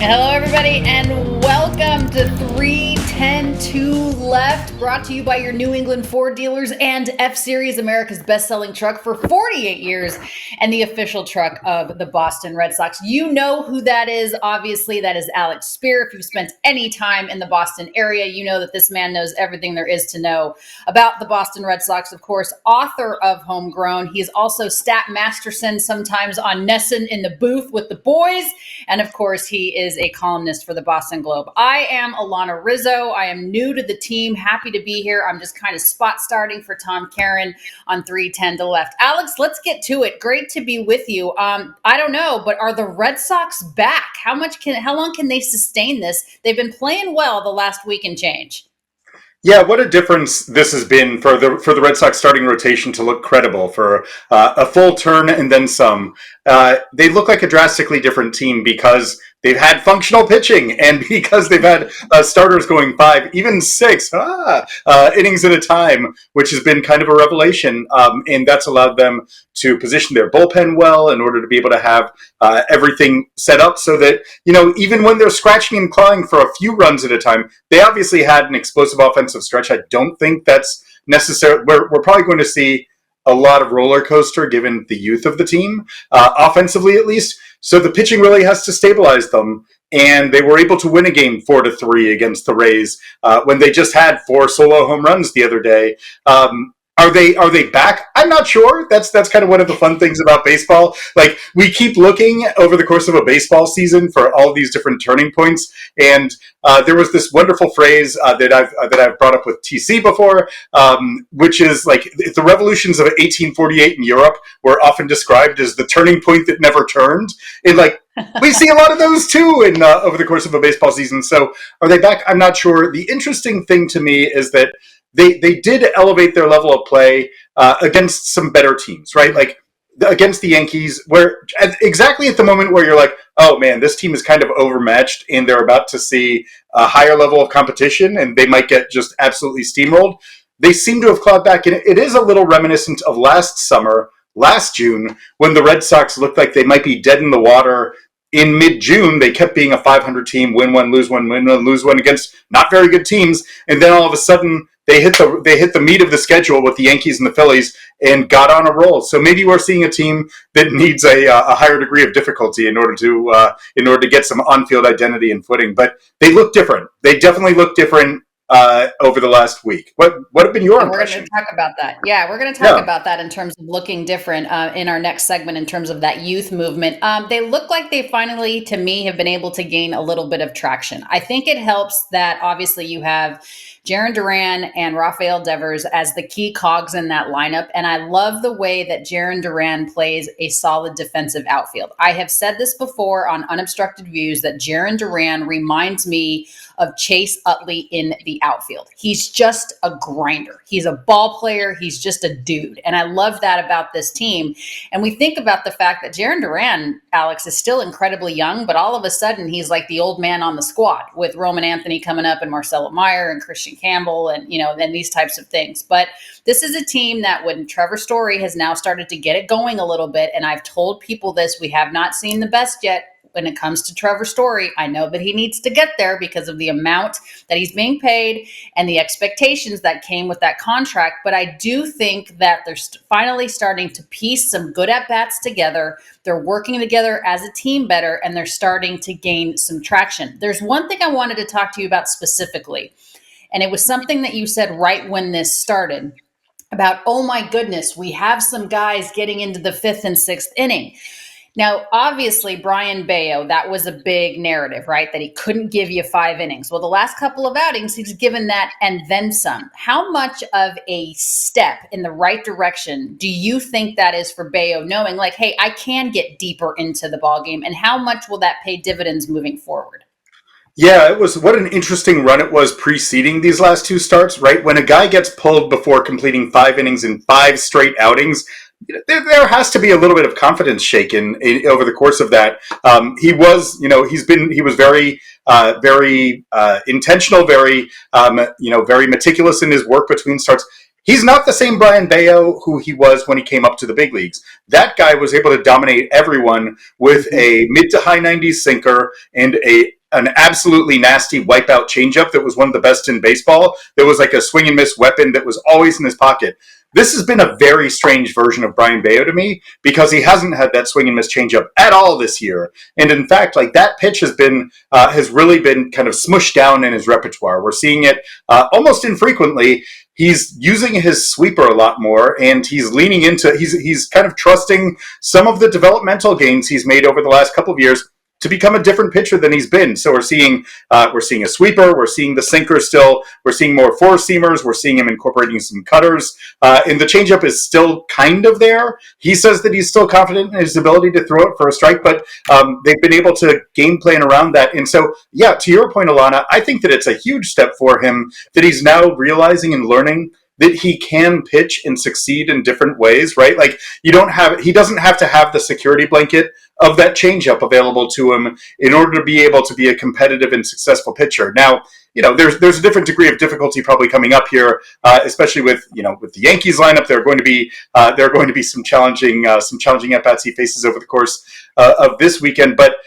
Hello, everybody, and welcome to 310-2 Left, brought to you by your New England Ford dealers and F-Series, America's best-selling truck for 48 years, and the official truck of the Boston Red Sox. You know who that is. Obviously, that is Alex Speier. If you've spent any time in the Boston area, you know that this man knows everything there is to know about the Boston Red Sox. Of course, author of Homegrown. He's also Stat Masterson, sometimes on Nesson in the booth with the boys, and of course, he is a columnist for the Boston Globe. I am Alanna Rizzo. I am new to the team. Happy to be here. I'm just kind of spot starting for Tom Karen on 310 to Left. Alex, let's get to it. Great to be with you. I don't know, but are the Red Sox back? How long can they sustain this? They've been playing well the last week and change. Yeah, what a difference this has been for the Red Sox starting rotation to look credible for a full turn and then some. They look like a drastically different team because they've had functional pitching and because they've had starters going 5, even 6 innings at a time, which has been kind of a revelation. And that's allowed them to position their bullpen well in order to be able to have everything set up so that, even when they're scratching and clawing for a few runs at a time, they obviously had an explosive offensive stretch. I don't think that's necessary. We're probably going to see a lot of roller coaster given the youth of the team, offensively at least. So the pitching really has to stabilize them. And they were able to win a game 4-3 against the Rays when they just had 4 solo home runs the other day. Are they back? I'm not sure. That's kind of one of the fun things about baseball. Like, we keep looking over the course of a baseball season for all these different turning points. And there was this wonderful phrase that I've brought up with TC before, which is like the revolutions of 1848 in Europe were often described as the turning point that never turned. And like, we see a lot of those too in over the course of a baseball season. So are they back? I'm not sure. The interesting thing to me is that they did elevate their level of play against some better teams, right? Like against the Yankees, where exactly at the moment where you're like, oh man, this team is kind of overmatched and they're about to see a higher level of competition and they might get just absolutely steamrolled. They seem to have clawed back. And it is a little reminiscent of last June, when the Red Sox looked like they might be dead in the water. In mid-June, they kept being a 500 team, win one, lose one, win one, lose one against not very good teams. And then all of a sudden, they hit the meat of the schedule with the Yankees and the Phillies and got on a roll. So maybe we're seeing a team that needs a higher degree of difficulty in order to get some on-field identity and footing. But they look different. They definitely look different over the last week. What have been your impressions? We're going to talk about that. Yeah, we're going to talk about that in terms of looking different in our next segment in terms of that youth movement. They look like they finally, to me, have been able to gain a little bit of traction. I think it helps that obviously you have Jarren Duran and Rafael Devers as the key cogs in that lineup. And I love the way that Jarren Duran plays a solid defensive outfield. I have said this before on Unobstructed Views that Jarren Duran reminds me of Chase Utley in the outfield. He's just a grinder. He's a ball player. He's just a dude. And I love that about this team. And we think about the fact that Jarren Duran, Alex, is still incredibly young, but all of a sudden he's like the old man on the squad with Roman Anthony coming up and Marcelo Mayer and Kristian Campbell and, and these types of things. But this is a team that when Trevor Story has now started to get it going a little bit, and I've told people this, we have not seen the best yet when it comes to Trevor Story. I know that he needs to get there because of the amount that he's being paid and the expectations that came with that contract. But I do think that they're finally starting to piece some good at-bats together. They're working together as a team better, and they're starting to gain some traction. There's one thing I wanted to talk to you about specifically, and it was something that you said right when this started about, oh my goodness, we have some guys getting into the 5th and 6th inning. Now, obviously, Brayan Bello, that was a big narrative, right? That he couldn't give you 5 innings. Well, the last couple of outings, he's given that and then some. How much of a step in the right direction do you think that is for Bello, knowing like, hey, I can get deeper into the ballgame, and how much will that pay dividends moving forward? Yeah, it was what an interesting run it was preceding these last 2 starts, right? When a guy gets pulled before completing 5 innings in 5 straight outings, there has to be a little bit of confidence shaken over the course of that. He was very, very intentional, very, very meticulous in his work between starts. He's not the same Brayan Bello who he was when he came up to the big leagues. That guy was able to dominate everyone with a mid to high 90s sinker and an absolutely nasty wipeout changeup that was one of the best in baseball. That was like a swing and miss weapon that was always in his pocket. This has been a very strange version of Brayan Bello to me because he hasn't had that swing and miss changeup at all this year. And in fact, like that pitch has really been kind of smushed down in his repertoire. We're seeing it almost infrequently. He's using his sweeper a lot more, and he's leaning into. He's kind of trusting some of the developmental gains he's made over the last couple of years to become a different pitcher than he's been. So we're seeing a sweeper, we're seeing the sinker still, we're seeing more four seamers, we're seeing him incorporating some cutters, and the changeup is still kind of there. He says that he's still confident in his ability to throw it for a strike, but they've been able to game plan around that. And so, yeah, to your point, Alanna, I think that it's a huge step for him that he's now realizing and learning that he can pitch and succeed in different ways, right? Like he doesn't have to have the security blanket of that changeup available to him in order to be able to be a competitive and successful pitcher. Now, there's a different degree of difficulty probably coming up here, especially with the Yankees lineup. There are going to be some challenging at bats he faces over the course of this weekend, but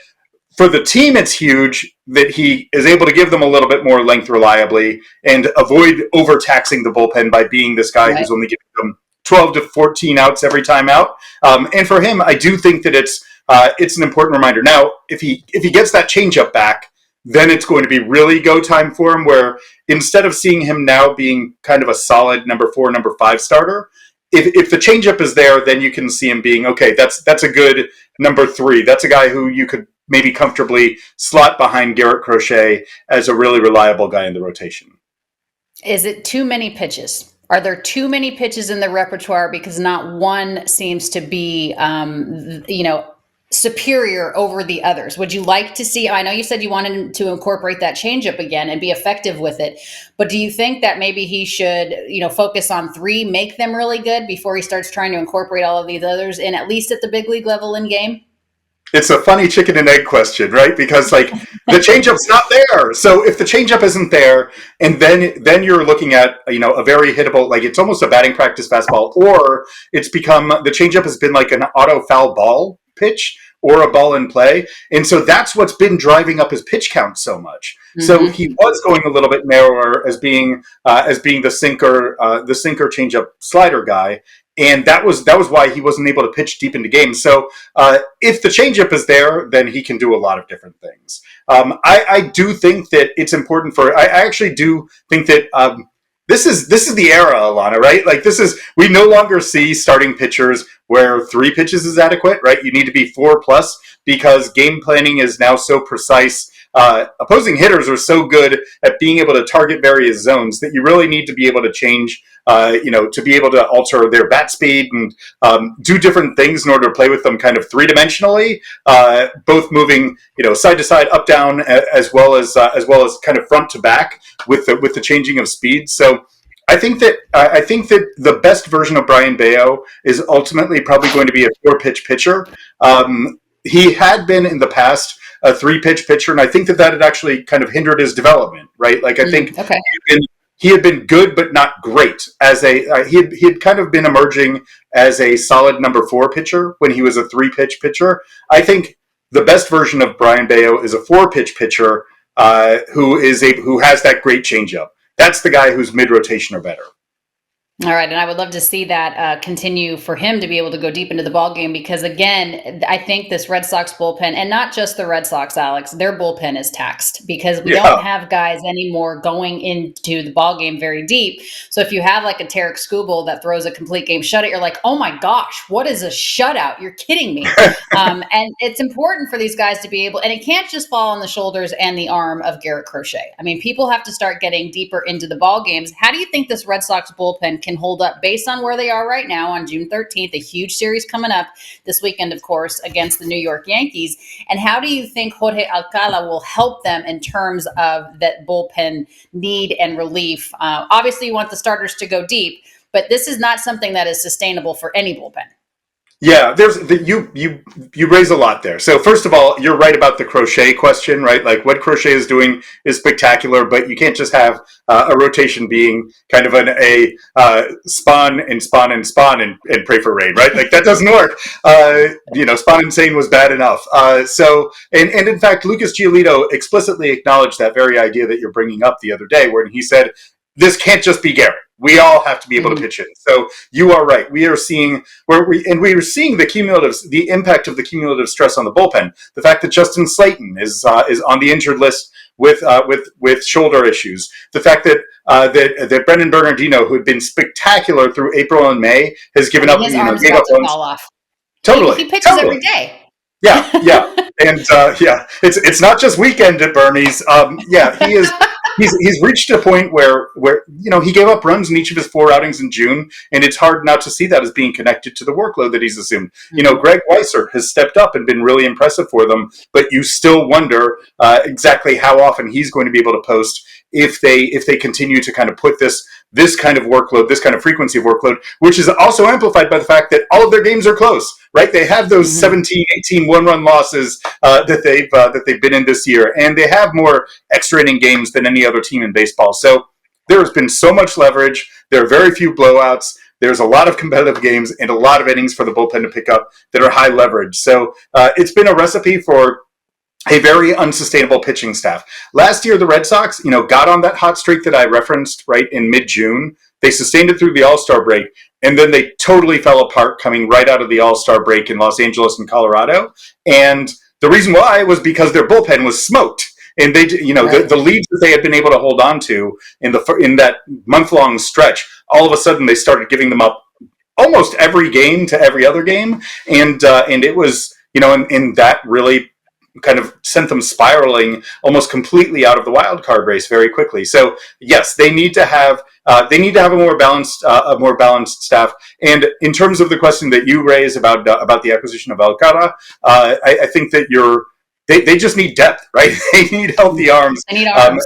for the team, it's huge that he is able to give them a little bit more length reliably and avoid overtaxing the bullpen by being this guy who's only giving them 12 to 14 outs every time out. And for him, I do think that it's an important reminder. Now, if he gets that changeup back, then it's going to be really go time for him, where instead of seeing him now being kind of a solid number 4, number 5 starter, if the changeup is there, then you can see him being, okay, that's a good number 3. That's a guy who you could maybe comfortably slot behind Garrett Crochet as a really reliable guy in the rotation. Is it too many pitches? Are there too many pitches in the repertoire because not one seems to be, superior over the others? Would you like to see, I know you said you wanted to incorporate that changeup again and be effective with it, but do you think that maybe he should, focus on 3, make them really good before he starts trying to incorporate all of these others in, at least at the big league level in game? It's a funny chicken and egg question, right? Because like the changeup's not there. So if the changeup isn't there, and then you're looking at a very hittable, like it's almost a batting practice fastball, or it's become the changeup has been like an auto foul ball pitch or a ball in play, and so that's what's been driving up his pitch count so much. Mm-hmm. So he was going a little bit narrower as being the sinker changeup slider guy. And that was why he wasn't able to pitch deep into games. So if the changeup is there, then he can do a lot of different things. I do think that it's important I actually do think that this is the era, Alanna, right? Like we no longer see starting pitchers where 3 pitches is adequate, right? You need to be 4+ because game planning is now so precise. Opposing hitters are so good at being able to target various zones that you really need to be able to change, to be able to alter their bat speed and do different things in order to play with them kind of 3-dimensionally, both moving, side to side, up, down, as well as kind of front to back with the changing of speed. So I think that the best version of Brayan Bello is ultimately probably going to be a 4-pitch pitcher. He had been in the past a 3-pitch pitcher, and I think that had actually kind of hindered his development, right? Like I think he had been good but not great as he had kind of been emerging as a solid number 4 pitcher when he was a 3-pitch pitcher. I think the best version of Brayan Bello is a 4-pitch pitcher who has that great changeup. That's the guy who's mid-rotation or better. All right, and I would love to see that continue for him to be able to go deep into the ballgame because, again, I think this Red Sox bullpen, and not just the Red Sox, Alex, their bullpen is taxed because we don't have guys anymore going into the ballgame very deep. So if you have like a Tarek Skubal that throws a complete game shutout, you're like, oh my gosh, what is a shutout? You're kidding me. And it's important for these guys to be able, and it can't just fall on the shoulders and the arm of Garrett Crochet. I mean, people have to start getting deeper into the ball games. How do you think this Red Sox bullpen can hold up based on where they are right now on June 13th, a huge series coming up this weekend, of course, against the New York Yankees? And how do you think Jorge Alcala will help them in terms of that bullpen need and relief? Obviously, you want the starters to go deep, but this is not something that is sustainable for any bullpen. Yeah, you raise a lot there. So first of all, you're right about the Crochet question, right? Like what Crochet is doing is spectacular, but you can't just have a rotation being kind of spawn and spawn and spawn and pray for rain, right? Like that doesn't work. Spawn insane was bad enough. And in fact, Lucas Giolito explicitly acknowledged that very idea that you're bringing up the other day, where he said, "This can't just be Garrett. We all have to be able to pitch in." So you are right. We are seeing the impact of the cumulative stress on the bullpen. The fact that Justin Slayton is on the injured list with shoulder issues. The fact that Brendan Bernardino, who had been spectacular through April and May, has given up. His arm's about to fall off. Totally, he pitches every day. Yeah, and it's not just weekend at Bernie's. He is. He's reached a point where he gave up runs in each of his 4 outings in June, and it's hard not to see that as being connected to the workload that he's assumed. Greg Weissert has stepped up and been really impressive for them, but you still wonder exactly how often he's going to be able to post if they continue to kind of put this kind of workload, this kind of frequency of workload, which is also amplified by the fact that all of their games are close, right? They have those 17, 18 one-run losses that they've been in this year, and they have more extra inning games than any other team in baseball. So there has been so much leverage. There are very few blowouts. There's a lot of competitive games and a lot of innings for the bullpen to pick up that are high leverage. So it's been a recipe for a very unsustainable pitching staff. Last year, the Red Sox, got on that hot streak that I referenced right in mid-June. They sustained it through the All-Star break, and then they totally fell apart coming right out of the All-Star break in Los Angeles and Colorado. And the reason why was because their bullpen was smoked. And they, right. the leads that they had been able to hold on to in that month-long stretch, all of a sudden they started giving them up almost every game to every other game, and it was, and that really kind of sent them spiraling almost completely out of the wild card race very quickly. So yes, they need to have a more balanced staff. And in terms of the question that you raised about the acquisition of Alcala, I think that they just need depth, right? They need healthy arms. They need arms.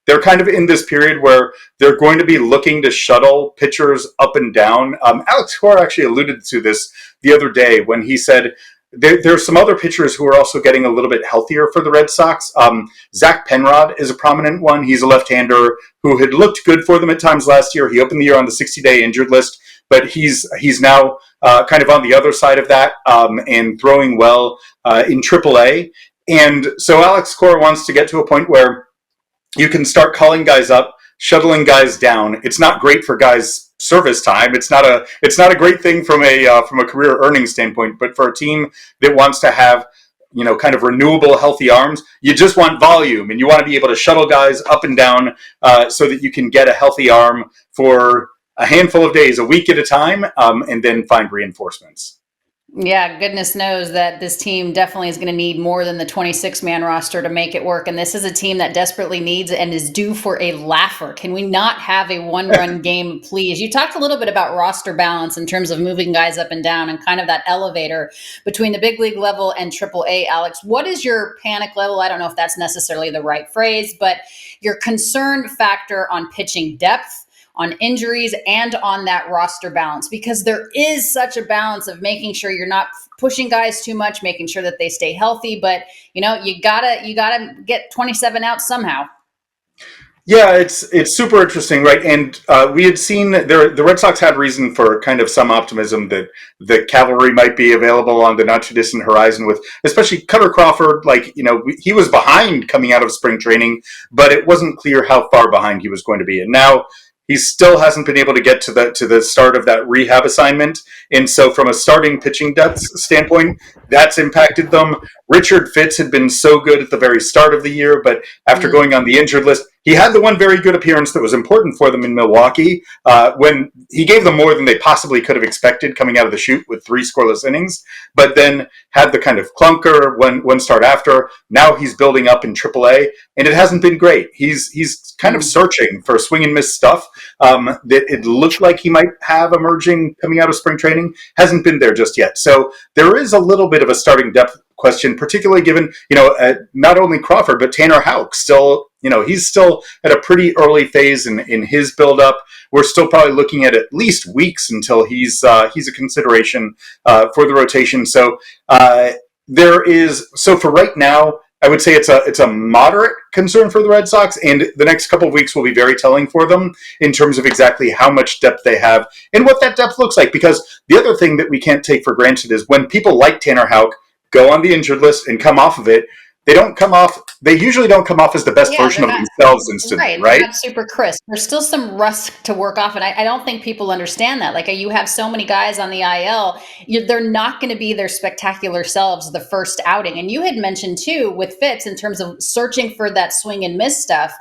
They're kind of in this period where they're going to be looking to shuttle pitchers up and down. Alex Cora actually alluded to this the other day when he said there are some other pitchers who are also getting a little bit healthier for the Red Sox. Zach Penrod is a prominent one. He's a left-hander who had looked good for them at times last year. He opened the year on the 60-day injured list, but he's now kind of on the other side of that and throwing well in AAA. And so Alex Cora wants to get to a point where you can start calling guys up, shuttling guys down. It's not great for guys' service time. It's not a great thing from a career earnings standpoint, but for a team that wants to have kind of renewable, healthy arms, you just want volume, and you want to be able to shuttle guys up and down so that you can get a healthy arm for a handful of days, a week at a time, and then find reinforcements. Yeah, goodness knows that this team definitely is going to need more than the 26-man roster to make it work. And this is a team that desperately needs and is due for a laugher. Can we not have a one-run game, please? You talked a little bit about roster balance in terms of moving guys up and down and kind of that elevator between the big league level and AAA. Alex, what is your panic level? I don't know if that's necessarily the right phrase, but your concern factor on pitching depth, on injuries, and on that roster balance, because there is such a balance of making sure you're not pushing guys too much, making sure that they stay healthy, but you gotta get 27 out somehow. Yeah, it's super interesting, right? And we had seen the Red Sox had reason for kind of some optimism that the cavalry might be available on the not too distant horizon, with especially Cutter Crawford. He was behind coming out of spring training, but it wasn't clear how far behind he was going to be, and now he still hasn't been able to get to the start of that rehab assignment. And so from a starting pitching depth standpoint, that's impacted them. Richard Fitz had been so good at the very start of the year, but after going on the injured list, he had the one very good appearance that was important for them in Milwaukee when he gave them more than they possibly could have expected coming out of the chute with 3 scoreless innings, but then had the kind of clunker one start after. Now he's building up in AAA, and it hasn't been great. He's kind of searching for swing and miss stuff that it looked like he might have emerging coming out of spring training. Hasn't been there just yet. So there is a little bit of a starting depth question, particularly given, not only Crawford, but Tanner Houck still, he's still at a pretty early phase in his buildup. We're still probably looking at least weeks until he's a consideration for the rotation. So so for right now, I would say it's a moderate concern for the Red Sox, and the next couple of weeks will be very telling for them in terms of exactly how much depth they have and what that depth looks like. Because the other thing that we can't take for granted is when people like Tanner Houck go on the injured list and come off of it, they usually don't come off as the best version of themselves instantly, right? They're not super crisp. There's still some rust to work off, and I don't think people understand that. Like, you have so many guys on the IL, they're not going to be their spectacular selves the first outing. And you had mentioned too with Fitz in terms of searching for that swing and miss stuff.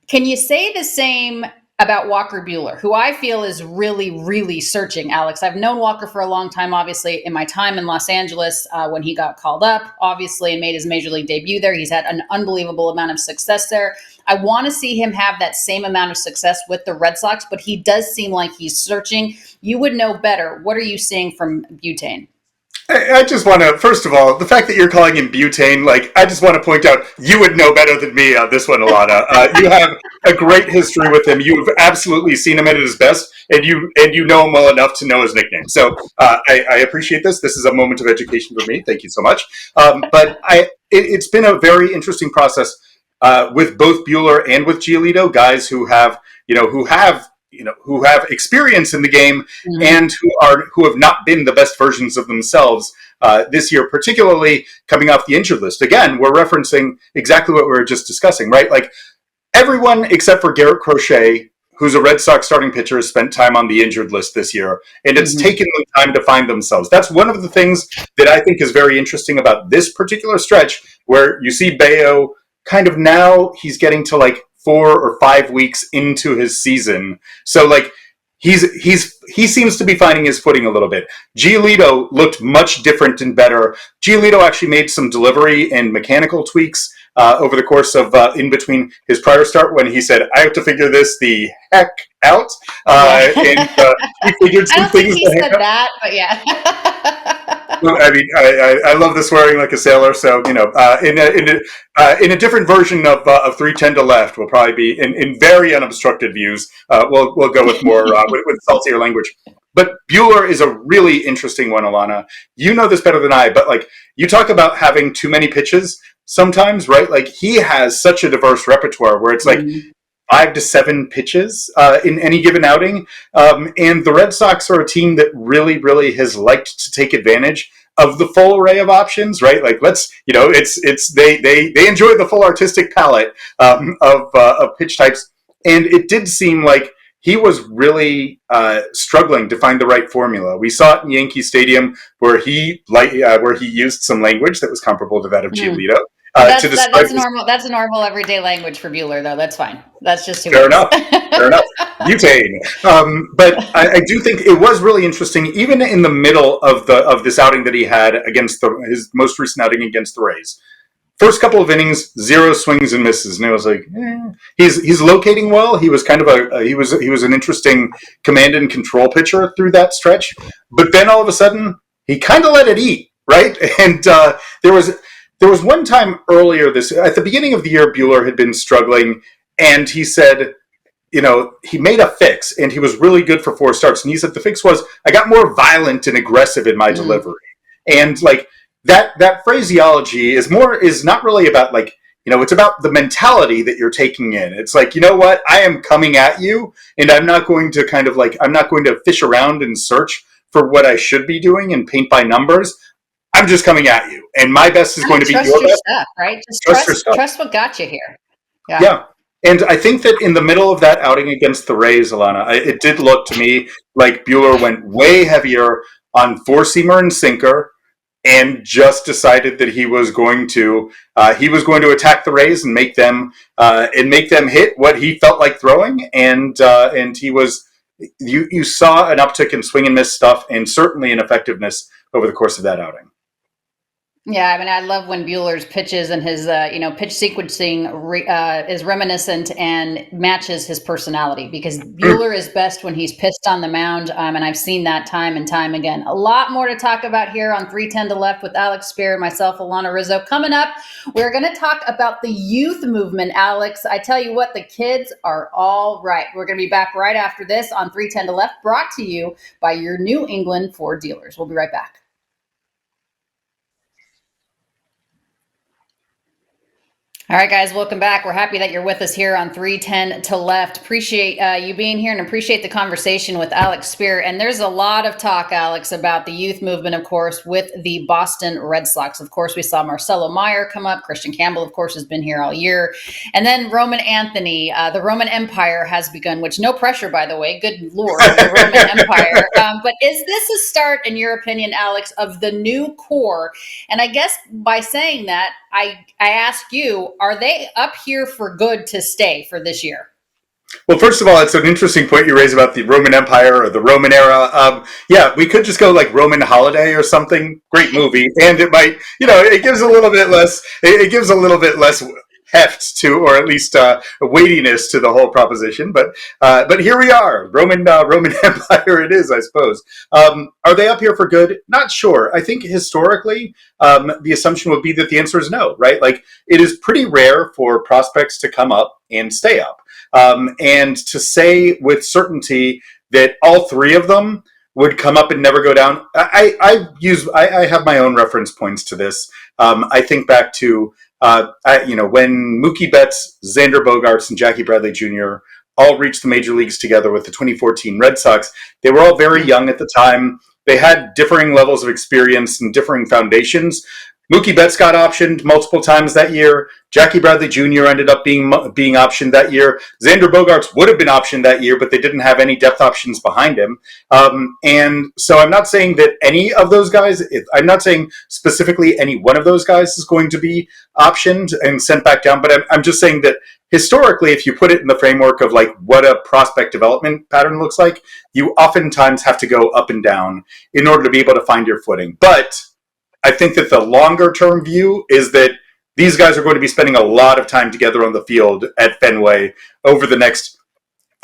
Can you say the same about Walker Buehler, who I feel is really, really searching, Alex? I've known Walker for a long time, obviously, in my time in Los Angeles when he got called up, obviously, and made his major league debut there. He's had an unbelievable amount of success there. I want to see him have that same amount of success with the Red Sox, but he does seem like he's searching. You would know better. What are you seeing from Butane? I just want to, first of all, the fact that you're calling him Butane, I just want to point out, you would know better than me on this one, Alanna. You have a great history with him. You've absolutely seen him at his best, and you know him well enough to know his nickname. So I appreciate this. This is a moment of education for me. Thank you so much. But it's been a very interesting process with both Buehler and with Giolito, guys who have experience in the game and who have not been the best versions of themselves this year, particularly coming off the injured list. Again, we're referencing exactly what we were just discussing, right? Like, everyone except for Garrett Crochet, who's a Red Sox starting pitcher, has spent time on the injured list this year, and it's taken them time to find themselves. That's one of the things that I think is very interesting about this particular stretch, where you see Beao kind of now he's getting to 4 or 5 weeks into his season. So he seems to be finding his footing a little bit. Giolito looked much different and better. Giolito actually made some delivery and mechanical tweaks over the course of in between his prior start, when he said, "I have to figure this the heck out." And he figured some things. He said that, but yeah. Well, I mean, I love the swearing like a sailor. So in a different version of 310 to left, will probably be in very unobstructed views. We'll go with more with saltier language. But Buehler is a really interesting one, Alanna. You know this better than I, but you talk about having too many pitches sometimes, right? He has such a diverse repertoire where it's 5 to 7 pitches in any given outing. And the Red Sox are a team that really, really has liked to take advantage of the full array of options, right? They enjoy the full artistic palette of pitch types. And it did seem like he was really struggling to find the right formula. We saw it in Yankee Stadium where he used some language that was comparable to that of Giolito. That's normal. That's a normal everyday language for Buehler, though. That's fine. That's just who Fair enough. Butane. But I do think it was really interesting, even in the middle of this outing that he had against his most recent outing against the Rays. First couple of innings, 0 swings and misses, and it was he's locating well. He was kind of he was an interesting command and control pitcher through that stretch. But then all of a sudden, he kind of let it eat, right? And there was one time earlier at the beginning of the year, Buehler had been struggling, and he said, he made a fix, and he was really good for 4 starts. And he said the fix was, I got more violent and aggressive in my delivery. And that phraseology is not really about it's about the mentality that you're taking in. It's you know what, I am coming at you, and I'm not going to I'm not going to fish around and search for what I should be doing and paint by numbers. I'm just coming at you, and my best is going to be your best. Stuff, right? Just trust what got you here. Yeah. And I think that in the middle of that outing against the Rays, Alanna, it did look to me like Buehler went way heavier on 4-seamer and sinker, and just decided that he was going to attack the Rays and make them hit what he felt like throwing, and he was. You saw an uptick in swing and miss stuff, and certainly in effectiveness over the course of that outing. Yeah, I mean, I love when Bueller's pitches and his, pitch sequencing is reminiscent and matches his personality because Bueller is best when he's pitched on the mound, and I've seen that time and time again. A lot more to talk about here on 310 to Left with Alex Speier, myself, Alanna, Rizzo. Coming up, we're going to talk about the youth movement, Alex. I tell you what, the kids are all right. We're going to be back right after this on 310 to Left, brought to you by your New England Ford dealers. We'll be right back. All right, guys, welcome back. We're happy that you're with us here on 310 to Left. Appreciate you being here and appreciate the conversation with Alex Speier. And there's a lot of talk, Alex, about the youth movement, of course, with the Boston Red Sox. Of course, we saw Marcelo Mayer come up. Kristian Campbell, of course, has been here all year. And then Roman Anthony, the Roman Empire has begun, which no pressure, by the way. Good Lord, the Roman Empire. But is this a start, in your opinion, Alex, of the new core? And I guess by saying that, I ask you, are they up here for good to stay for this year? Well, first of all, it's an interesting point you raise about the Roman Empire or the Roman era. Yeah, we could just go like Roman Holiday or something. Great movie, and it might, it gives a little bit less. It gives a little bit less heft to, or at least weightiness to the whole proposition. But here we are, Roman Empire. It is, I suppose. Are they up here for good? Not sure. I think historically, the assumption would be that the answer is no. Right? Like it is pretty rare for prospects to come up and stay up. And to say with certainty that all three of them would come up and never go down, I have my own reference points to this. I think back to when Mookie Betts, Xander Bogaerts, and Jackie Bradley Jr. all reached the major leagues together with the 2014 Red Sox. They were all very young at the time. They had differing levels of experience and differing foundations. Mookie Betts got optioned multiple times that year. Jackie Bradley Jr. ended up being optioned that year. Xander Bogaerts would have been optioned that year, but they didn't have any depth options behind him. And so I'm not saying that any of those guys, I'm not saying specifically any one of those guys is going to be optioned and sent back down, but I'm just saying that historically, if you put it in the framework of like what a prospect development pattern looks like, you oftentimes have to go up and down in order to be able to find your footing. But I think that the longer term view is that these guys are going to be spending a lot of time together on the field at Fenway over the next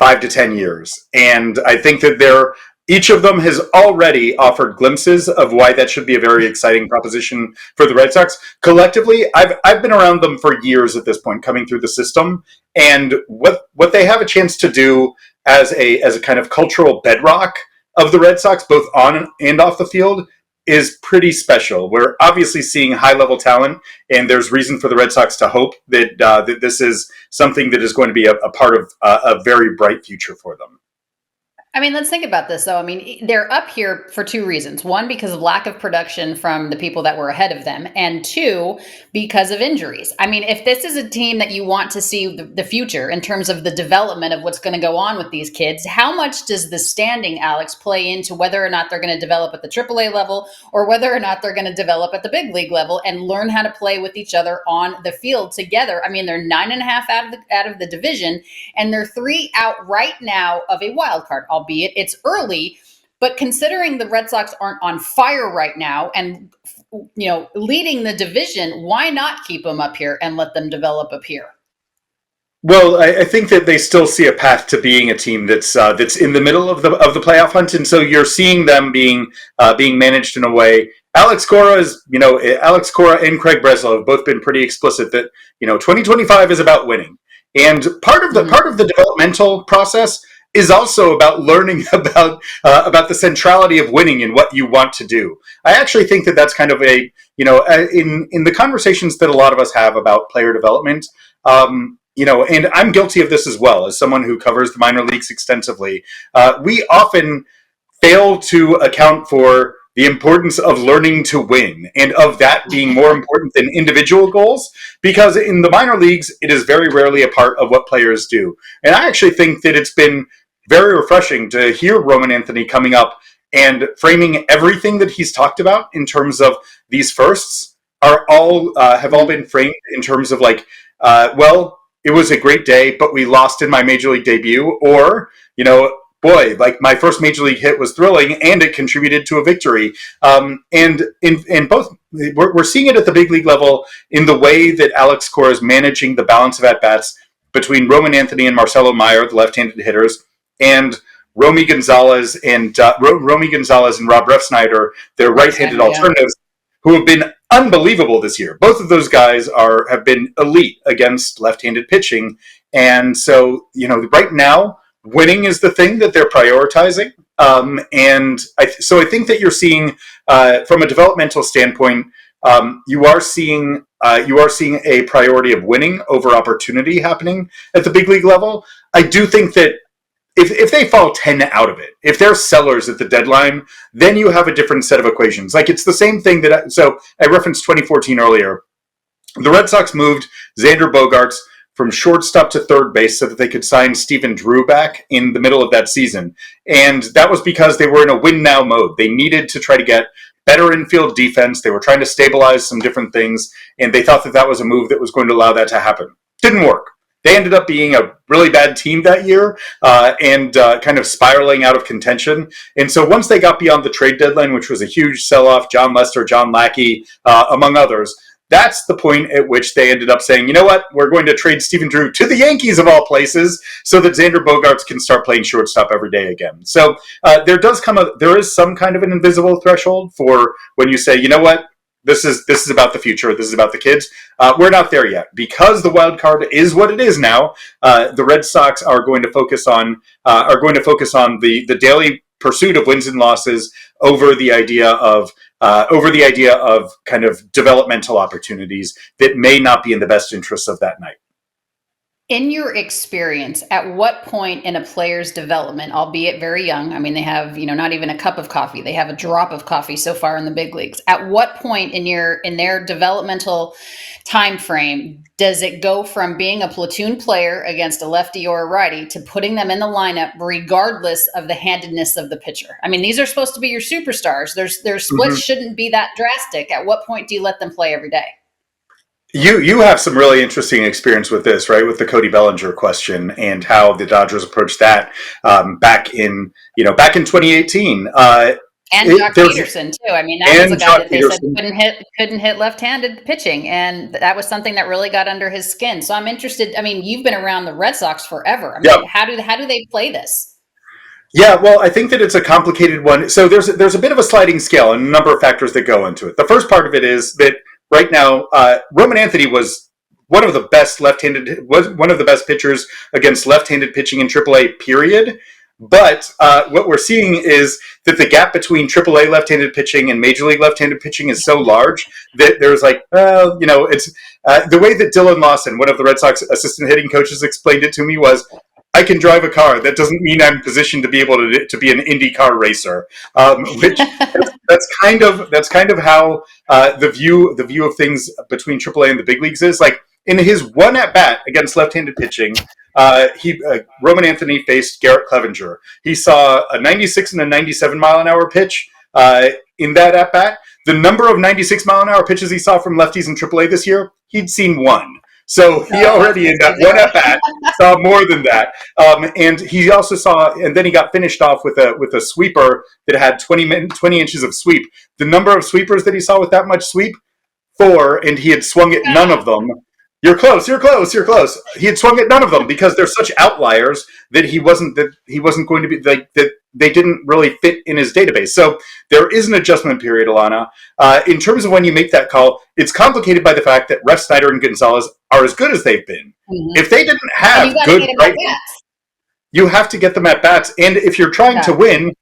5 to 10 years. And I think that each of them has already offered glimpses of why that should be a very exciting proposition for the Red Sox. Collectively, I've been around them for years at this point, coming through the system. And what they have a chance to do as a kind of cultural bedrock of the Red Sox, both on and off the field, is pretty special. We're obviously seeing high-level talent, and there's reason for the Red Sox to hope that that this is something that is going to be a part of a very bright future for them. I mean, let's think about this, though. I mean, they're up here for two reasons. One, because of lack of production from the people that were ahead of them. And two, because of injuries. I mean, if this is a team that you want to see the future in terms of the development of what's going to go on with these kids, how much does the standing, Alex, play into whether or not they're going to develop at the AAA level or whether or not they're going to develop at the big league level and learn how to play with each other on the field together? I mean, they're 9.5 out of the division, and they're 3 out right now of a wild card, albeit it's early. But considering the Red Sox aren't on fire right now and, leading the division, why not keep them up here and let them develop up here? Well, I think that they still see a path to being a team that's in the middle of the playoff hunt, and so you're seeing them being managed in a way. Alex Cora and Craig Breslow have both been pretty explicit that 2025 is about winning, and part of the developmental process is also about learning about the centrality of winning and what you want to do. I actually think that that's kind of in the conversations that a lot of us have about player development. And I'm guilty of this as well as someone who covers the minor leagues extensively. We often fail to account for the importance of learning to win and of that being more important than individual goals, because in the minor leagues, it is very rarely a part of what players do. And I actually think that it's been very refreshing to hear Roman Anthony coming up and framing everything that he's talked about in terms of these firsts have all been framed in terms of like, it was a great day, but we lost in my major league debut, or boy, like my first major league hit was thrilling, and it contributed to a victory. And in both, we're seeing it at the big league level in the way that Alex Cora is managing the balance of at bats between Roman Anthony and Marcelo Mayer, the left-handed hitters, and Romy Gonzalez and Rob Refsnyder, their right-handed alternatives, who have been unbelievable this year. Both of those guys have been elite against left-handed pitching, and so right now, winning is the thing that they're prioritizing. So I think that you're seeing, from a developmental standpoint, you are seeing a priority of winning over opportunity happening at the big league level. I do think that if they fall 10 out of it, if they're sellers at the deadline, then you have a different set of equations. Like, it's the same thing so I referenced 2014 earlier. The Red Sox moved Xander Bogaerts from shortstop to third base so that they could sign Stephen Drew back in the middle of that season. And that was because they were in a win-now mode. They needed to try to get better infield defense. They were trying to stabilize some different things, and they thought that was a move that was going to allow that to happen. Didn't work. They ended up being a really bad team that year and kind of spiraling out of contention. And so once they got beyond the trade deadline, which was a huge sell-off, John Lester, John Lackey, among others, that's the point at which they ended up saying, you know what, we're going to trade Stephen Drew to the Yankees of all places so that Xander Bogaerts can start playing shortstop every day again. So there is some kind of an invisible threshold for when you say, you know what, this is about the future. This is about the kids. We're not there yet because the wild card is what it is now. The Red Sox are going to focus on the daily pursuit of wins and losses over the idea of kind of developmental opportunities that may not be in the best interests of that night. In your experience, at what point in a player's development, albeit very young, I mean, they have, not even a cup of coffee, they have a drop of coffee so far in the big leagues. At what point in their developmental time frame does it go from being a platoon player against a lefty or a righty to putting them in the lineup regardless of the handedness of the pitcher? I mean, these are supposed to be your superstars. Their splits shouldn't be that drastic. At what point do you let them play every day? You have some really interesting experience with this, right? With the Cody Bellinger question and how the Dodgers approached that back in 2018. And Jock Peterson too. I mean, that was a guy that they said couldn't hit left-handed pitching, and that was something that really got under his skin. So I'm interested. I mean, you've been around the Red Sox forever. I mean, how do they play this? Yeah, well, I think that it's a complicated one. So there's a bit of a sliding scale and a number of factors that go into it. The first part of it is that right now, Roman Anthony was one of the best pitchers against left-handed pitching in AAA, period. But what we're seeing is that the gap between AAA left-handed pitching and Major League left-handed pitching is so large that there's it's the way that Dylan Lawson, one of the Red Sox assistant hitting coaches, explained it to me was, I can drive a car. That doesn't mean I'm positioned to be able to be an IndyCar racer. Which that's kind of how the view of things between AAA and the big leagues is. Like, in his one at bat against left-handed pitching, Roman Anthony faced Garrett Clevenger. He saw a 96 and a 97 mile an hour pitch in that at bat. The number of 96 mile an hour pitches he saw from lefties in AAA this year, he'd seen one. So he already in that one at bat saw more than that, and he also saw, and then he got finished off with a sweeper that had 20 inches of sweep. The number of sweepers that he saw with that much sweep, 4, and he had swung at none of them. You're close. He had swung at none of them because they're such outliers that he wasn't going to be like that. They didn't really fit in his database. So there is an adjustment period, Alanna. In terms of when you make that call, it's complicated by the fact that Refsnyder and Gonzalez are as good as they've been. Mm-hmm. If they didn't have good right, you have to get them at bats. And if you're trying to win,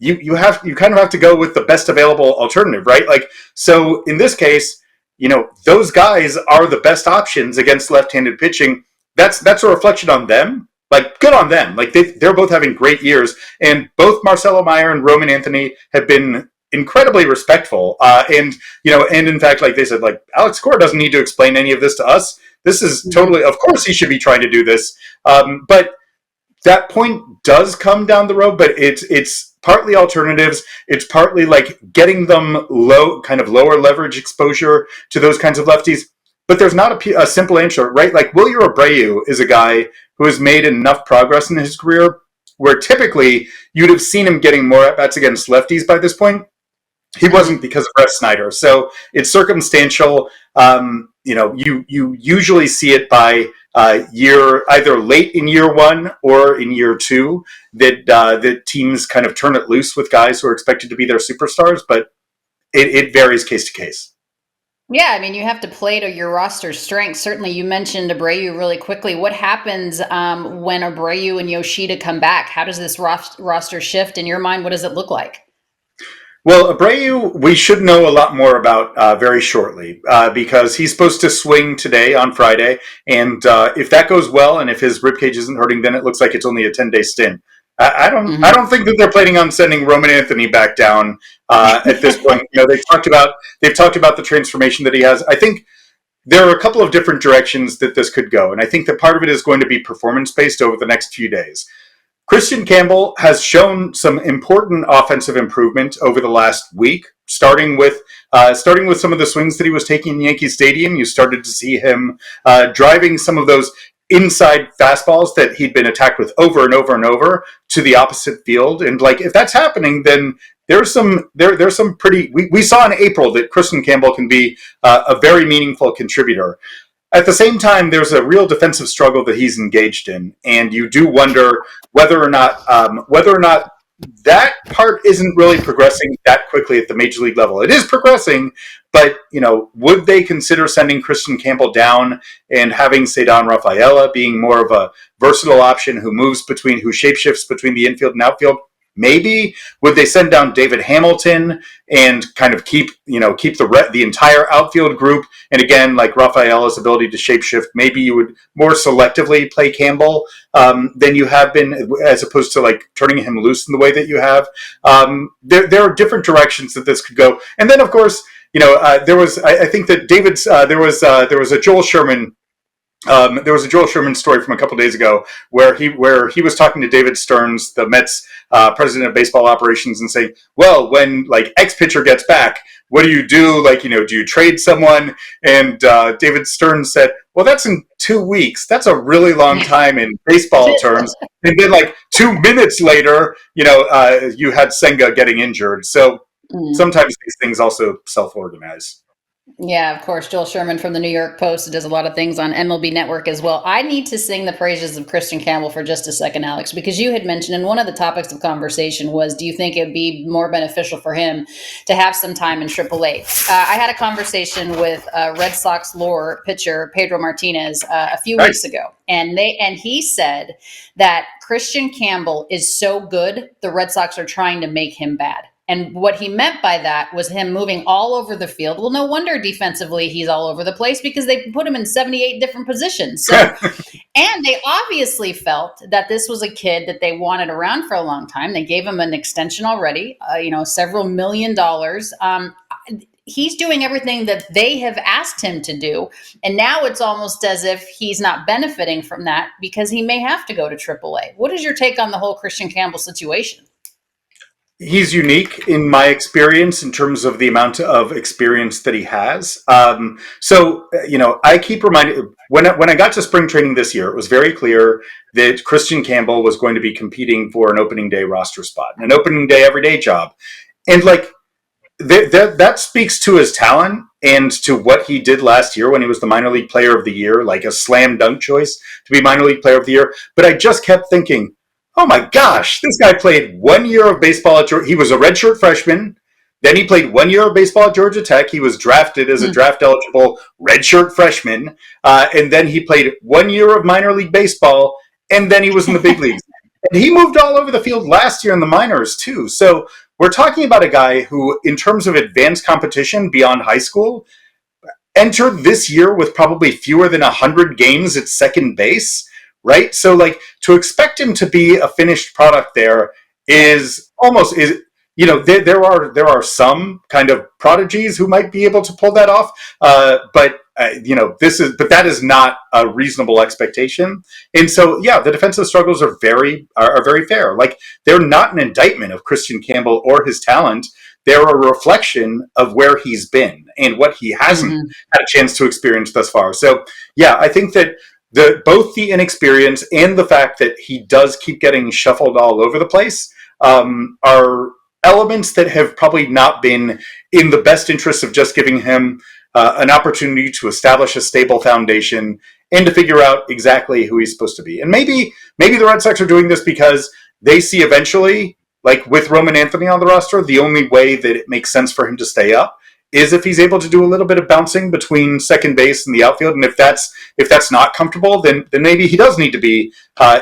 you kind of have to go with the best available alternative, right? Like, so in this case, those guys are the best options against left-handed pitching. That's a reflection on them. Like, good on them. Like, they're both having great years, and both Marcelo Mayer and Roman Anthony have been incredibly respectful. And in fact, like they said, like, Alex Cora doesn't need to explain any of this to us. This is totally, of course, he should be trying to do this. But that point does come down the road. But it's partly alternatives. It's partly like getting them lower leverage exposure to those kinds of lefties. But there's not a simple answer, right? Like, Wilyer Abreu is a guy who has made enough progress in his career where typically you'd have seen him getting more at-bats against lefties by this point. He wasn't because of Brett Snyder. So it's circumstantial. You usually see it by year, either late in year one or in year two, that teams kind of turn it loose with guys who are expected to be their superstars, but it varies case to case. Yeah, I mean, you have to play to your roster strength. Certainly, you mentioned Abreu really quickly. What happens when Abreu and Yoshida come back? How does this roster shift in your mind? What does it look like? Well, Abreu, we should know a lot more about very shortly because he's supposed to swing today on Friday. And if that goes well and if his ribcage isn't hurting, then it looks like it's only a 10-day stint. I don't think that they're planning on sending Roman Anthony back down at this point. They've talked about the transformation that he has. I think there are a couple of different directions that this could go, and I think that part of it is going to be performance based over the next few days. Kristian Campbell has shown some important offensive improvement over the last week, starting with some of the swings that he was taking in Yankee Stadium. You started to see him driving some of those inside fastballs that he'd been attacked with over and over and over to the opposite field. And if that's happening, then there's some pretty. We saw in April that Kristian Campbell can be a very meaningful contributor. At the same time, there's a real defensive struggle that he's engaged in, and you do wonder whether or not that part isn't really progressing that quickly at the major league level. It is progressing, but would they consider sending Kristian Campbell down and having Ceddanne Rafaela being more of a versatile option who shapeshifts between the infield and outfield? Maybe. Would they send down David Hamilton and kind of keep the entire outfield group? And again, like Rafaela's ability to shapeshift, maybe you would more selectively play Campbell than you have been, as opposed to turning him loose in the way that you have. There are different directions that this could go. And then, of course, I think that there was a Joel Sherman. There was a Joel Sherman story from a couple days ago where he was talking to David Stearns, the Mets president of baseball operations, and saying, well, when X pitcher gets back, what do you do? Do you trade someone? And David Stearns said, well, that's in 2 weeks. That's a really long time in baseball terms. And then 2 minutes later, you had Senga getting injured. So sometimes these things also self-organize. Yeah, of course. Joel Sherman from the New York Post does a lot of things on MLB Network as well. I need to sing the praises of Kristian Campbell for just a second, Alex, because you had mentioned, and one of the topics of conversation was, do you think it would be more beneficial for him to have some time in AAA? I had a conversation with Red Sox lore pitcher Pedro Martinez a few weeks ago, and he said that Kristian Campbell is so good, the Red Sox are trying to make him bad. And what he meant by that was him moving all over the field. Well, no wonder defensively he's all over the place because they put him in 78 different positions. So, and they obviously felt that this was a kid that they wanted around for a long time. They gave him an extension already, several $1 million. He's doing everything that they have asked him to do. And now it's almost as if he's not benefiting from that because he may have to go to AAA. What is your take on the whole Kristian Campbell situation? He's unique in my experience in terms of the amount of experience that he has. I keep reminding, when I got to spring training this year, it was very clear that Kristian Campbell was going to be competing for an opening day roster spot, an opening day everyday job. And that speaks to his talent and to what he did last year when he was the minor league player of the year, like a slam dunk choice to be minor league player of the year. But I just kept thinking, oh my gosh, this guy played 1 year of baseball at Georgia. He was a redshirt freshman. Then he played 1 year of baseball at Georgia Tech. He was drafted as a draft-eligible redshirt freshman. And then he played 1 year of minor league baseball, and then he was in the big leagues. And he moved all over the field last year in the minors, too. So we're talking about a guy who, in terms of advanced competition beyond high school, entered this year with probably fewer than 100 games at second base. Right? So to expect him to be a finished product there is almost there are some kind of prodigies who might be able to pull that off. But that is not a reasonable expectation. And so, the defensive struggles are very fair. They're not an indictment of Kristian Campbell or his talent. They're a reflection of where he's been and what he hasn't had a chance to experience thus far. So, I think that both the inexperience and the fact that he does keep getting shuffled all over the place are elements that have probably not been in the best interest of just giving him an opportunity to establish a stable foundation and to figure out exactly who he's supposed to be. And maybe the Red Sox are doing this because they see eventually, like with Roman Anthony on the roster, the only way that it makes sense for him to stay up is if he's able to do a little bit of bouncing between second base and the outfield. And if that's not comfortable, then maybe he does need to be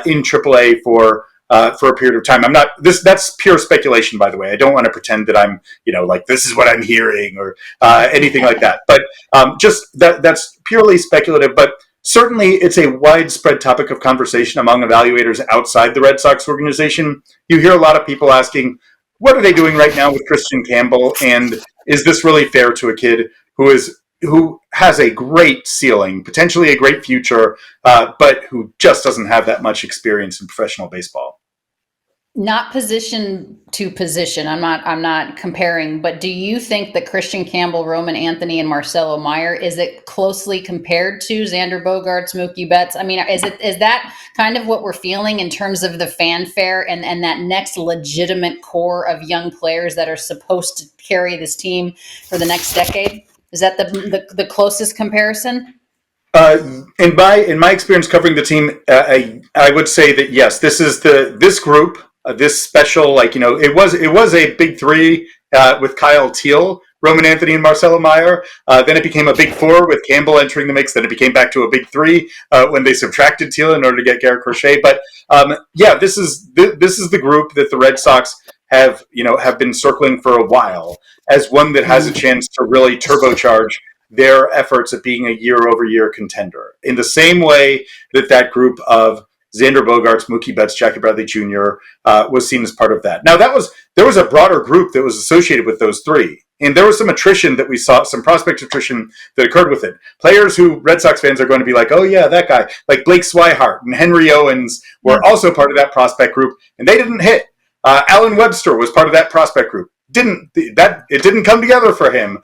in AAA for a period of time. That's pure speculation, by the way. I don't want to pretend that I'm, like this is what I'm hearing or anything like that. But just that's purely speculative. But certainly it's a widespread topic of conversation among evaluators outside the Red Sox organization. You hear a lot of people asking, what are they doing right now with Kristian Campbell? And is this really fair to a kid who has a great ceiling, potentially a great future, but who just doesn't have that much experience in professional baseball? Not position to position. I'm not comparing, but do you think that Kristian Campbell, Roman Anthony, and Marcelo Mayer, is it closely compared to Xander Bogaerts, Mookie Betts? I mean, is that kind of what we're feeling in terms of the fanfare and that next legitimate core of young players that are supposed to carry this team for the next decade? Is that the closest comparison? In my experience covering the team, I would say that yes, this group. This special, it was a big three with Kyle Teal, Roman Anthony, and Marcelo Mayer. Then it became a big four with Campbell entering the mix. Then it became back to a big three when they subtracted Teal in order to get Garrett Crochet. But this is the group that the Red Sox have been circling for a while as one that has a chance to really turbocharge their efforts at being a year-over-year contender. In the same way that group of Xander Bogaerts, Mookie Betts, Jackie Bradley Jr. Was seen as part of that. Now, there was a broader group that was associated with those three. And there was some attrition that we saw, some prospect attrition that occurred with it. Players who Red Sox fans are going to be like, oh, yeah, that guy. Like Blake Swihart and Henry Owens were also part of that prospect group, and they didn't hit. Alan Webster was part of that prospect group. It didn't come together for him.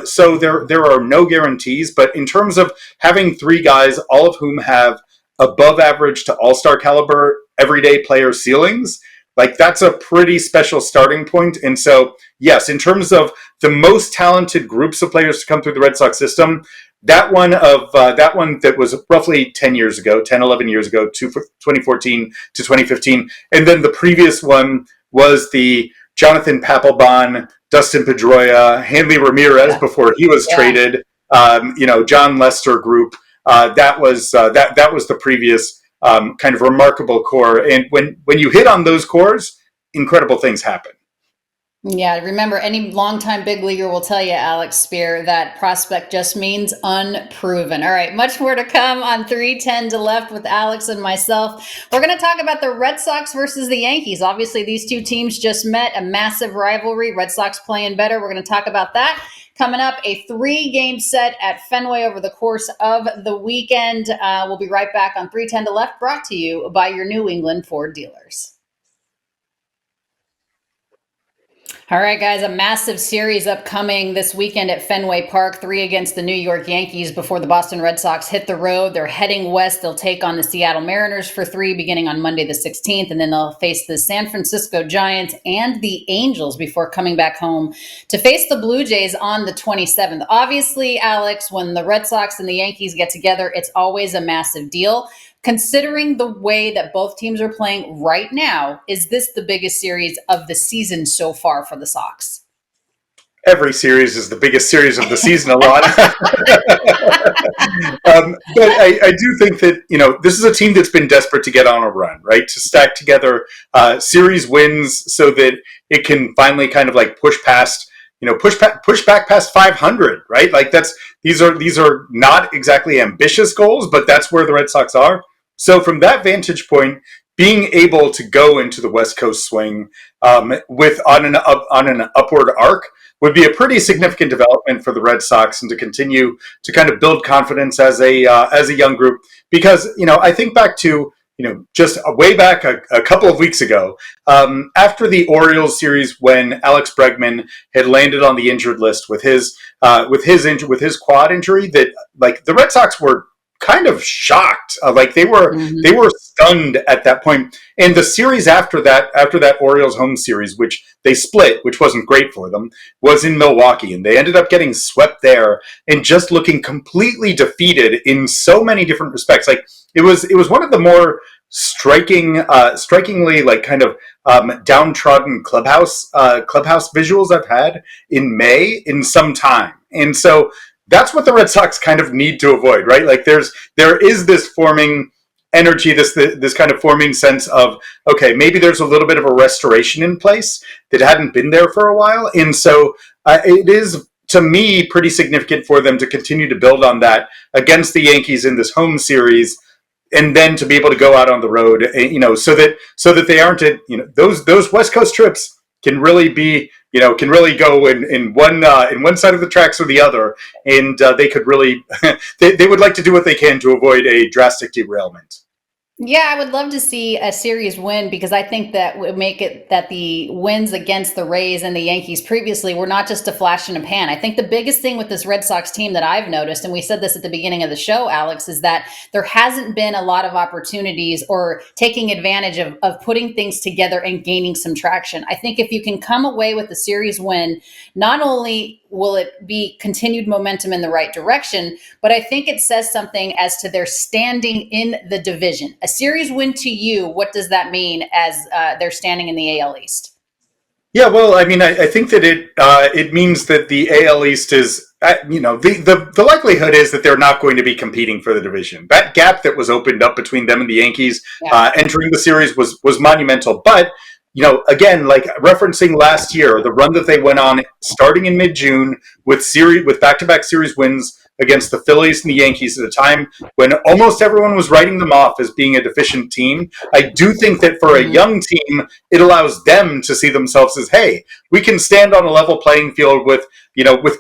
So there are no guarantees. But in terms of having three guys, all of whom have above average to all-star caliber everyday player ceilings, that's a pretty special starting point. And so, yes, in terms of the most talented groups of players to come through the Red Sox system, that one that was roughly 11 years ago, 2014 to 2015. And then the previous one was the Jonathan Papelbon, Dustin Pedroia, Hanley Ramirez before he was traded, John Lester group. That was the previous kind of remarkable core. And when you hit on those cores, incredible things happen. Yeah, remember, any longtime big leaguer will tell you, Alex Speier, that prospect just means unproven. All right, much more to come on 310 to Left with Alex and myself. We're going to talk about the Red Sox versus the Yankees. Obviously, these two teams just met, a massive rivalry. Red Sox playing better. We're going to talk about that. Coming up, a 3-game set at Fenway over the course of the weekend. We'll be right back on 310 to Left, brought to you by your New England Ford dealers. All right, guys, a massive series upcoming this weekend at Fenway Park, 3 against the New York Yankees before the Boston Red Sox hit the road. They're heading west. They'll take on the Seattle Mariners for 3 beginning on Monday the 16th, and then they'll face the San Francisco Giants and the Angels before coming back home to face the Blue Jays on the 27th. Obviously, Alex, when the Red Sox and the Yankees get together, it's always a massive deal. Considering the way that both teams are playing right now, is this the biggest series of the season so far for the Sox? Every series is the biggest series of the season, Alanna. But I do think that, this is a team that's been desperate to get on a run, right? To stack together series wins so that it can finally kind of push back past 500, right? These are not exactly ambitious goals, but that's where the Red Sox are. So from that vantage point, being able to go into the West Coast swing on an upward arc would be a pretty significant development for the Red Sox, and to continue to kind of build confidence as a young group. Because I think back to just way back a couple of weeks ago, after the Orioles series, when Alex Bregman had landed on the injured list with his quad injury, that the Red Sox were kind of shocked. They Mhm. were stunned at that point. And the series after that Orioles home series, which they split, which wasn't great for them, was in Milwaukee, and they ended up getting swept there and just looking completely defeated in so many different respects. Like it was one of the more strikingly like kind of downtrodden clubhouse visuals I've had in May in some time. And so that's what the Red Sox kind of need to avoid, right? Like there is this forming energy, this kind of forming sense of, okay, maybe there's a little bit of a restoration in place that hadn't been there for a while, and so it is, to me, pretty significant for them to continue to build on that against the Yankees in this home series, and then to be able to go out on the road, so that they aren't at, those West Coast trips can really be, can really go in one side of the tracks or the other, and they could really they would like to do what they can to avoid a drastic derailment. Yeah, I would love to see a series win because I think that would make it that the wins against the Rays and the Yankees previously were not just a flash in a pan. I think the biggest thing with this Red Sox team that I've noticed, and we said this at the beginning of the show, Alex, is that there hasn't been a lot of opportunities or taking advantage of putting things together and gaining some traction. I think if you can come away with a series win, not only will it be continued momentum in the right direction, but I think it says something as to their standing in the division. A series win to you, what does that mean as they're standing in the AL East? Yeah, well, I mean, I think that it means that the AL East is, the likelihood is that they're not going to be competing for the division. That gap that was opened up between them and the Yankees Yeah. entering the series was monumental. But again, like referencing last year, the run that they went on starting in mid June with back to back series wins against the Phillies and the Yankees at a time when almost everyone was writing them off as being a deficient team. I do think that for a Mhm. young team, it allows them to see themselves as, hey, we can stand on a level playing field with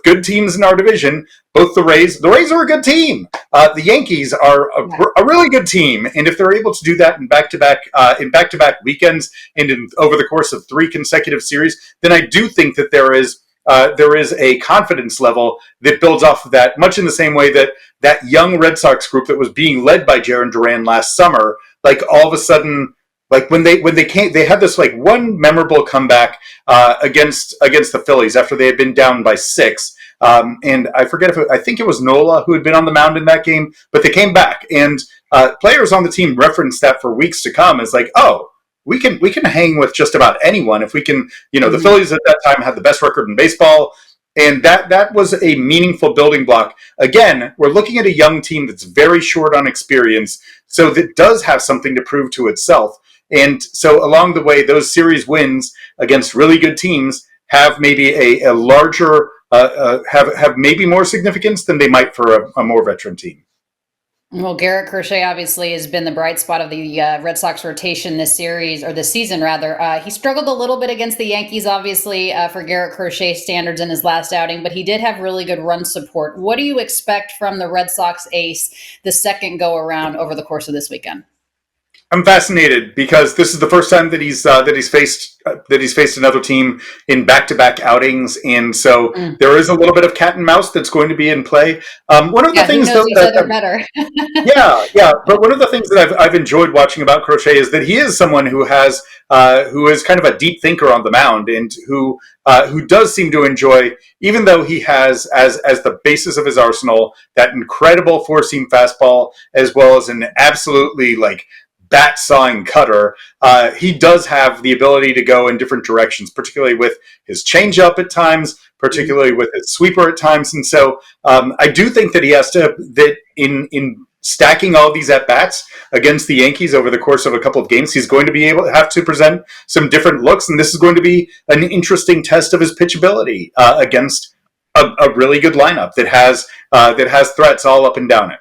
good teams in our division. Both the Rays are a good team. The Yankees are Yeah. a really good team, and if they're able to do that in back to back weekends and over the course of 3 consecutive series, then I do think that there is a confidence level that builds off of that, much in the same way that that young Red Sox group that was being led by Jaron Duran last summer, like all of a sudden, like when they came, they had this like one memorable comeback against the Phillies after they had been down by 6. And I forget I think it was Nola who had been on the mound in that game, but they came back, and players on the team referenced that for weeks to come as like, oh, we can hang with just about anyone if we can. The Mhm. Phillies at that time had the best record in baseball, and that was a meaningful building block. Again, we're looking at a young team that's very short on experience, so that does have something to prove to itself. And so along the way, those series wins against really good teams have maybe a larger have maybe more significance than they might for a more veteran team. Well, Garrett Crochet obviously has been the bright spot of the Red Sox rotation this series, or this season rather. He struggled a little bit against the Yankees, obviously, for Garrett Crochet standards in his last outing, but he did have really good run support. What do you expect from the Red Sox ace the second go around over the course of this weekend? I'm fascinated because this is the first time that he's faced another team in back-to-back outings, and so Mm. there is a little bit of cat and mouse that's going to be in play. One of the Yeah, who things, knows though, each that other better? yeah, yeah. But one of the things that I've enjoyed watching about Crochet is that he is someone who is kind of a deep thinker on the mound, and who does seem to enjoy, even though he has as the basis of his arsenal that incredible four-seam fastball as well as an absolutely like bat sawing cutter. He does have the ability to go in different directions, particularly with his changeup at times, particularly with his sweeper at times, and so I do think that he has to that in stacking all these at bats against the Yankees over the course of a couple of games, he's going to be able to have to present some different looks, and this is going to be an interesting test of his pitchability against a really good lineup that has threats all up and down it.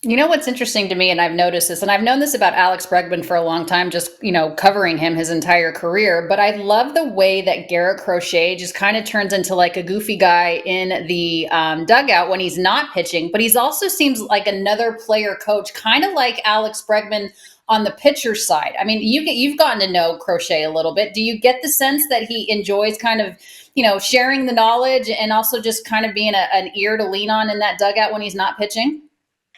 You know what's interesting to me, and I've noticed this, and I've known this about Alex Bregman for a long time, just covering him his entire career. But I love the way that Garrett Crochet just kind of turns into like a goofy guy in the dugout when he's not pitching. But he's also seems like another player coach, kind of like Alex Bregman on the pitcher side. I mean, you've gotten to know Crochet a little bit. Do you get the sense that he enjoys kind of sharing the knowledge and also just kind of being an ear to lean on in that dugout when he's not pitching?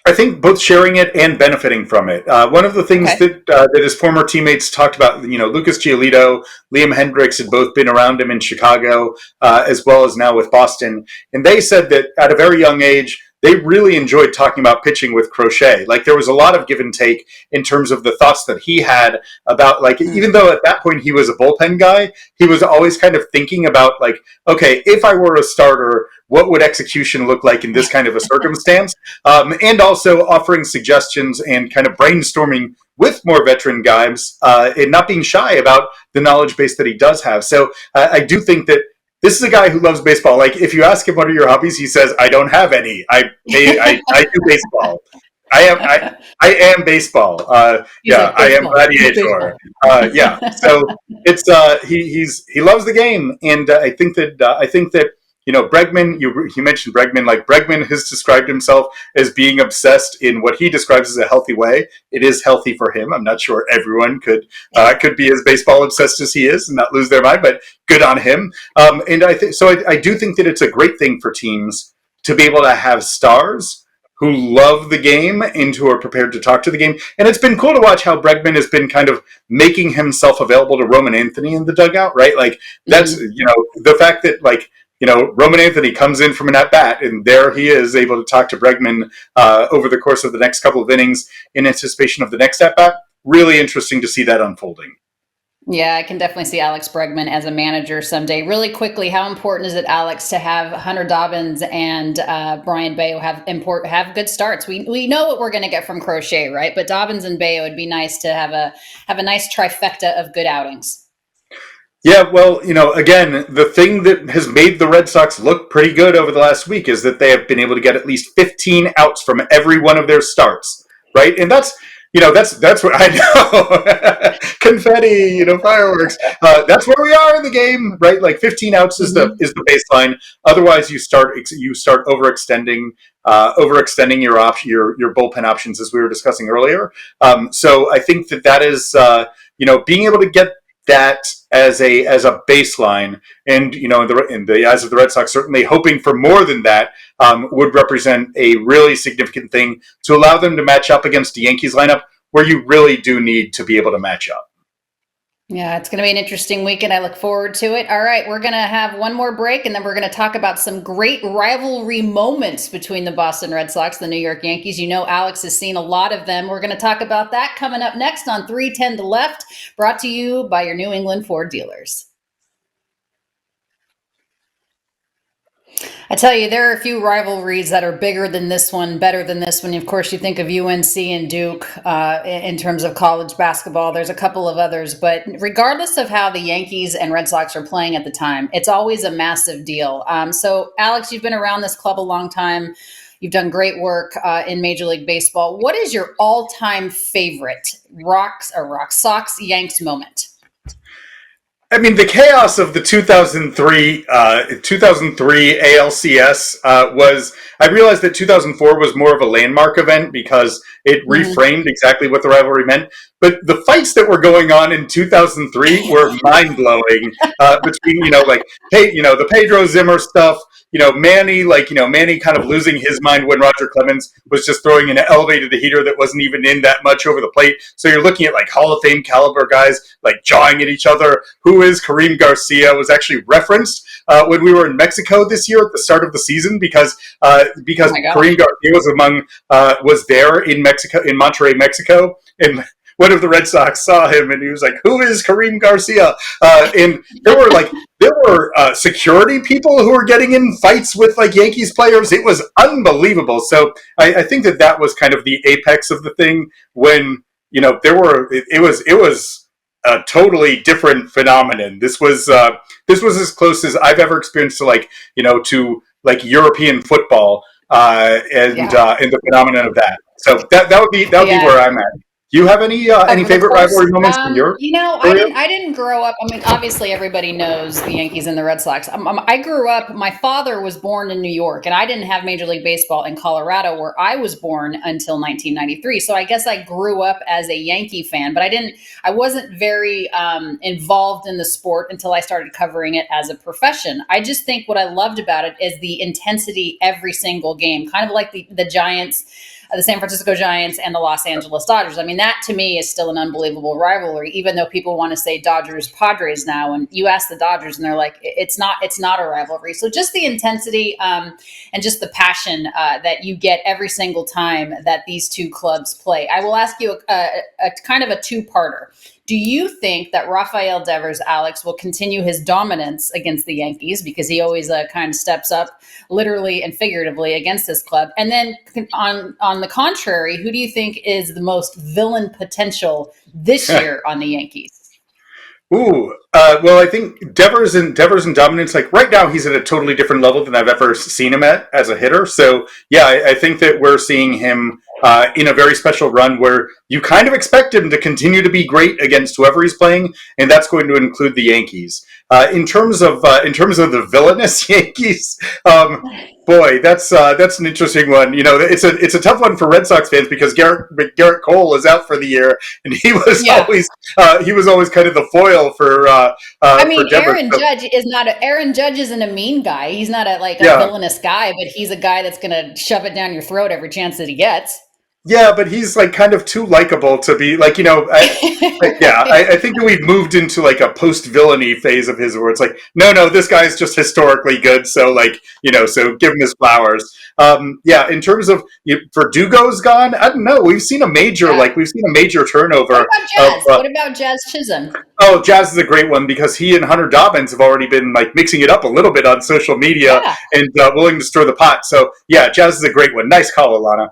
I think both sharing it and benefiting from it. One of the things Okay. that his former teammates talked about, Lucas Giolito, Liam Hendricks had both been around him in Chicago, as well as now with Boston, and they said that at a very young age, they really enjoyed talking about pitching with Crochet. Like there was a lot of give and take in terms of the thoughts that he had about, like, even though at that point he was a bullpen guy, he was always kind of thinking about, like, okay, if I were a starter, what would execution look like in this kind of a circumstance? And also offering suggestions and kind of brainstorming with more veteran guys, and not being shy about the knowledge base that he does have. So I do think that this is a guy who loves baseball. Like if you ask him what are your hobbies, he says, "I don't have any. I do baseball. I am I am baseball. He's like I am baseball. He's gladiator. baseball. Yeah. So it's he loves the game, and I think that Bregman. You mentioned Bregman. Like Bregman has described himself as being obsessed in what he describes as a healthy way. It is healthy for him. I'm not sure everyone could be as baseball obsessed as he is and not lose their mind, but good on him. And I think so. I do think that it's a great thing for teams to be able to have stars who love the game and who are prepared to talk to the game. And it's been cool to watch how Bregman has been kind of making himself available to Roman Anthony in the dugout, right? Like that's, the fact that like, Roman Anthony comes in from an at-bat, and there he is able to talk to Bregman over the course of the next couple of innings in anticipation of the next at-bat. Really interesting to see that unfolding. Yeah, I can definitely see Alex Bregman as a manager someday. Really quickly, how important is it, Alex, to have Hunter Dobbins and Brayan Bello have good starts? We know what we're going to get from Crochet, right? But Dobbins and Beao, it'd be nice to have a nice trifecta of good outings. Yeah, well, again, the thing that has made the Red Sox look pretty good over the last week is that they have been able to get at least 15 outs from every one of their starts, right? And that's what I know. Confetti, fireworks. That's where we are in the game, right? Like 15 outs is Mm-hmm. the baseline. Otherwise, you start overextending your bullpen options, as we were discussing earlier. So I think that is being able to get that as a baseline, and in the eyes of the Red Sox, certainly hoping for more than that, would represent a really significant thing to allow them to match up against the Yankees lineup, where you really do need to be able to match up. Yeah, it's going to be an interesting weekend. I look forward to it. All right, we're going to have one more break, and then we're going to talk about some great rivalry moments between the Boston Red Sox and the New York Yankees. Alex has seen a lot of them. We're going to talk about that coming up next on 310 to Left, brought to you by your New England Ford dealers. I tell you, there are a few rivalries that are bigger than this one, better than this one. Of course, you think of UNC and Duke in terms of college basketball. There's a couple of others, but regardless of how the Yankees and Red Sox are playing at the time, it's always a massive deal. So, Alex, you've been around this club a long time. You've done great work in Major League Baseball. What is your all-time favorite Sox Yanks moment? I mean, the chaos of the 2003 ALCS was. I realized that 2004 was more of a landmark event because it reframed exactly what the rivalry meant. But the fights that were going on in 2003 were mind blowing. Between the Pedro Zimmer stuff. Manny kind of losing his mind when Roger Clemens was just throwing an elevated heater that wasn't even in that much over the plate. So you're looking at like Hall of Fame caliber guys like jawing at each other. Who is Karim Garcia was actually referenced when we were in Mexico this year at the start of the season because Karim Garcia was there in Mexico, in Monterrey, Mexico, and one of the Red Sox saw him and he was like, "Who is Karim Garcia?" And there were security people who were getting in fights with like Yankees players. It was unbelievable. So I think that was kind of the apex of the thing when it was a totally different phenomenon. This was as close as I've ever experienced to European football and the phenomenon of that. So that would be where I'm at. Do you have any favorite rivalry moments from your career? I didn't grow up. I mean, obviously everybody knows the Yankees and the Red Sox. I grew up. My father was born in New York, and I didn't have Major League Baseball in Colorado, where I was born until 1993. So I guess I grew up as a Yankee fan, but I wasn't very involved in the sport until I started covering it as a profession. I just think what I loved about it is the intensity every single game, kind of like the Giants the San Francisco Giants and the Los Angeles Dodgers. I mean, that to me is still an unbelievable rivalry, even though people want to say Dodgers Padres now. And you ask the Dodgers, and they're like, it's not a rivalry. So just the intensity and just the passion that you get every single time that these two clubs play. I will ask you a kind of a two-parter. Do you think that Rafael Devers, Alex, will continue his dominance against the Yankees, because he always kind of steps up literally and figuratively against this club? And then on the contrary, who do you think is the most villain potential this year on the Yankees? Ooh, well, I think Devers and dominance. Like right now, he's at a totally different level than I've ever seen him at as a hitter. So yeah, I think that we're seeing him in a very special run where you kind of expect him to continue to be great against whoever he's playing, and that's going to include the Yankees. In terms of the villainous Yankees, boy, that's an interesting one. You know, it's a tough one for Red Sox fans because Garrett Cole is out for the year, and he was always kind of the foil for. I mean, for Devers. Aaron Judge isn't a mean guy. He's not a villainous guy, but he's a guy that's going to shove it down your throat every chance that he gets. Yeah, but he's like kind of too likable to be like, you know, I think that we've moved into like a post-villainy phase of his where it's like, no, this guy's just historically good. So like, you know, so give him his flowers. Yeah, in terms of Verdugo's gone, I don't know. We've seen a major turnover. What about Jazz Chisholm? Oh, Jazz is a great one because he and Hunter Dobbins have already been like mixing it up a little bit on social media and willing to stir the pot. So yeah, Jazz is a great one. Nice call, Alanna.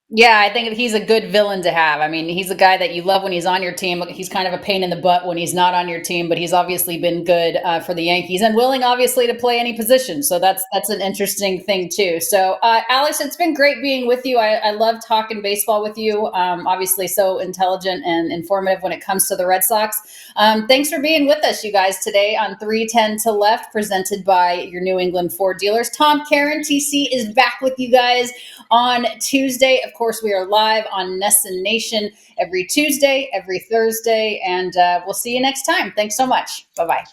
Yeah, I think he's a good villain to have. I mean, he's a guy that you love when he's on your team. He's kind of a pain in the butt when he's not on your team, but he's obviously been good for the Yankees and willing, obviously, to play any position. So that's an interesting thing too. So, Alex, it's been great being with you. I love talking baseball with you. Obviously, so intelligent and informative when it comes to the Red Sox. Thanks for being with us, you guys, today on 310 to Left, presented by your New England Ford dealers. Tom Karen, TC, is back with you guys on Tuesday. Of course, we are live on Nesson Nation every Tuesday, every Thursday, and we'll see you next time. Thanks so much. Bye-bye.